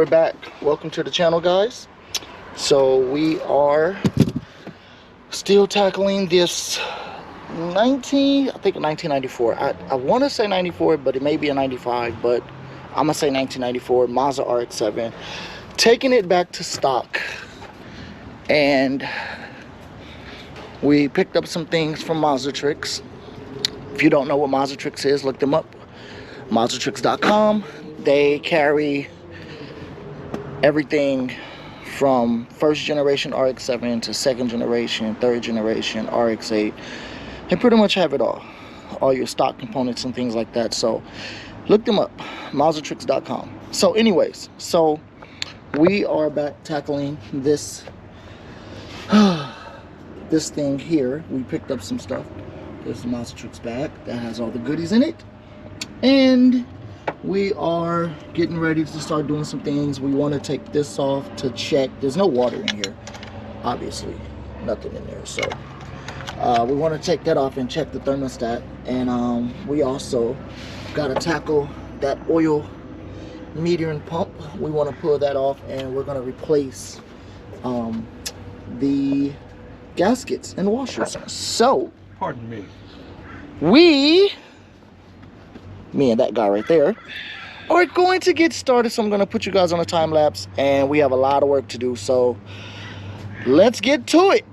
we're back. Welcome to the channel, guys. So we are still tackling this I think 1994. I want to say 94, but it may be a 95, but I'm gonna say 1994 Mazda RX-7, taking it back to stock. And we picked up some things from Mazda Tricks. If you don't know what Mazda Tricks is, look them up. MazdaTricks.com. They carry everything from first generation RX-7 to second generation, third generation RX-8. They pretty much have it all your stock components and things like that. So look them up, MazdaTricks.com. So anyways, so we are back tackling this this thing here. We picked up some stuff. There's the Mazda Tricks bag that has all the goodies in it, and we are getting ready to start doing some things. We want to take this off to check. There's no water in here, obviously, nothing in there. So we want to take that off and check the thermostat. And we also got to tackle that oil metering pump. We want to pull that off, and we're going to replace the gaskets and washers. So pardon me, me and that guy right there are going to get started. So I'm going to put you guys on a time lapse, and we have a lot of work to do, so let's get to it.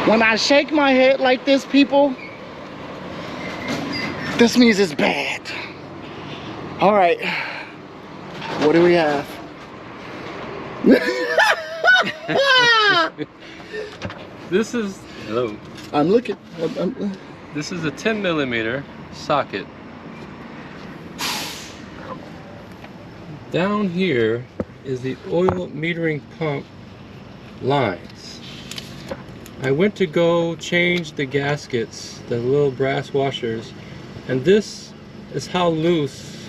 When I shake my head like this, people, this means it's bad. All right, what do we have? this is, hello. I'm looking. This is a 10mm socket. Down here is the oil metering pump lines. I went to go change the gaskets, the little brass washers, and this is how loose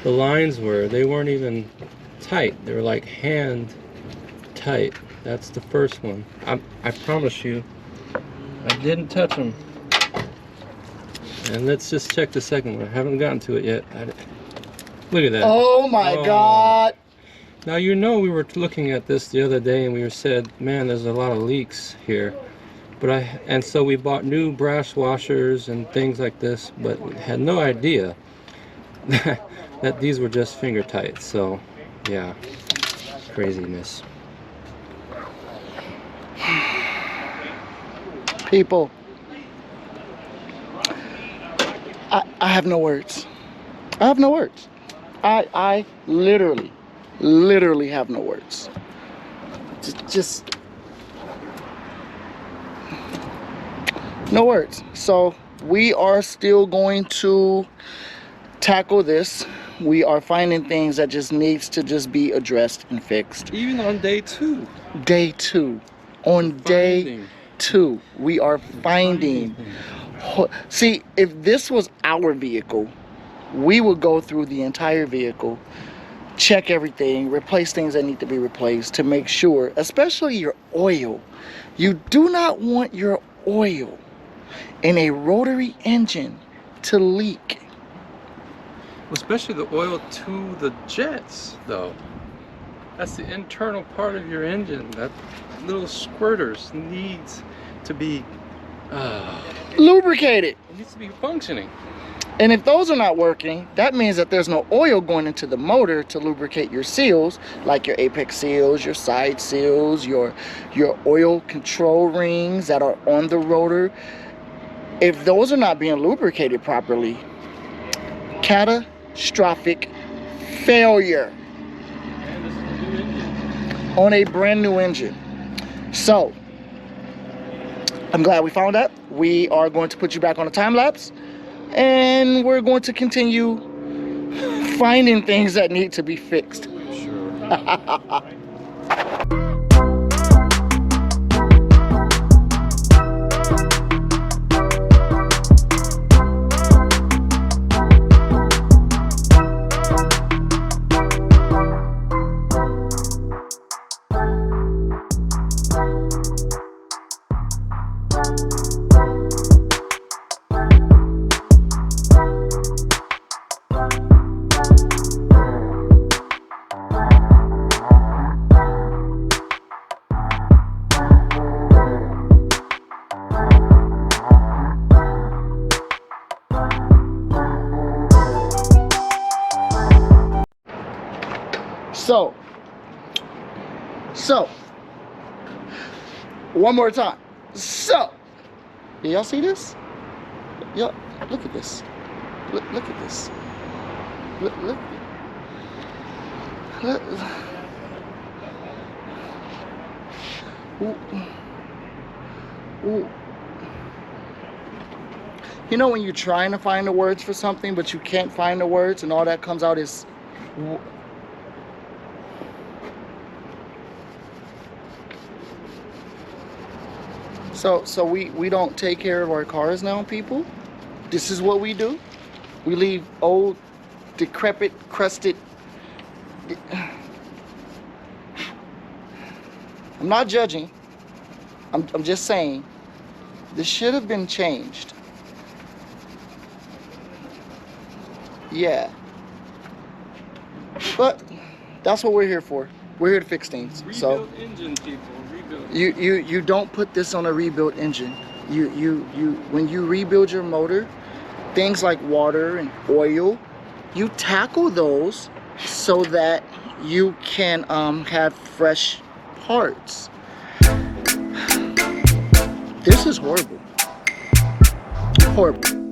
the lines were. They weren't even tight. They were like hand tight. That's the first one. I promise you, I didn't touch them. And let's just check the second one. I haven't gotten to it yet. Look at that. Oh my God. Now, you know, we were looking at this the other day and we said, man, there's a lot of leaks here. And so we bought new brass washers and things like this, but had no idea that these were just finger tight. So yeah, craziness. People, I have no words. I have no words. I literally have no words. Just no words. So we are still going to tackle this. We are finding things that just needs to just be addressed and fixed. Even on day two. Day two. On day two, we are finding. See, if this was our vehicle, we would go through the entire vehicle, check everything, replace things that need to be replaced to make sure, especially your oil. You do not want your oil in a rotary engine to leak. Especially the oil to the jets, though. That's the internal part of your engine. That little squirters needs to be lubricated. It needs to be functioning. And if those are not working, that means that there's no oil going into the motor to lubricate your seals, like your apex seals, your side seals, your oil control rings that are on the rotor. If those are not being lubricated properly, catastrophic failure And this is a new engine. on a brand new engine. So I'm glad we found that. We are going to put you back on a time lapse, and we're going to continue finding things that need to be fixed. Sure. So, one more time. So, do y'all see this? Y'all, look at this. Look at this. Look. Ooh. Ooh. You know when you're trying to find the words for something, but you can't find the words, and all that comes out is... So we don't take care of our cars now, people. This is what we do. We leave old, decrepit, crusted... I'm not judging. I'm just saying, this should have been changed. Yeah. But that's what we're here for. We're here to fix things. Rebuilt so engine, people. Rebuilt. you don't put this on a rebuilt engine. You when you rebuild your motor, things like water and oil, you tackle those so that you can have fresh parts. This is horrible. Horrible.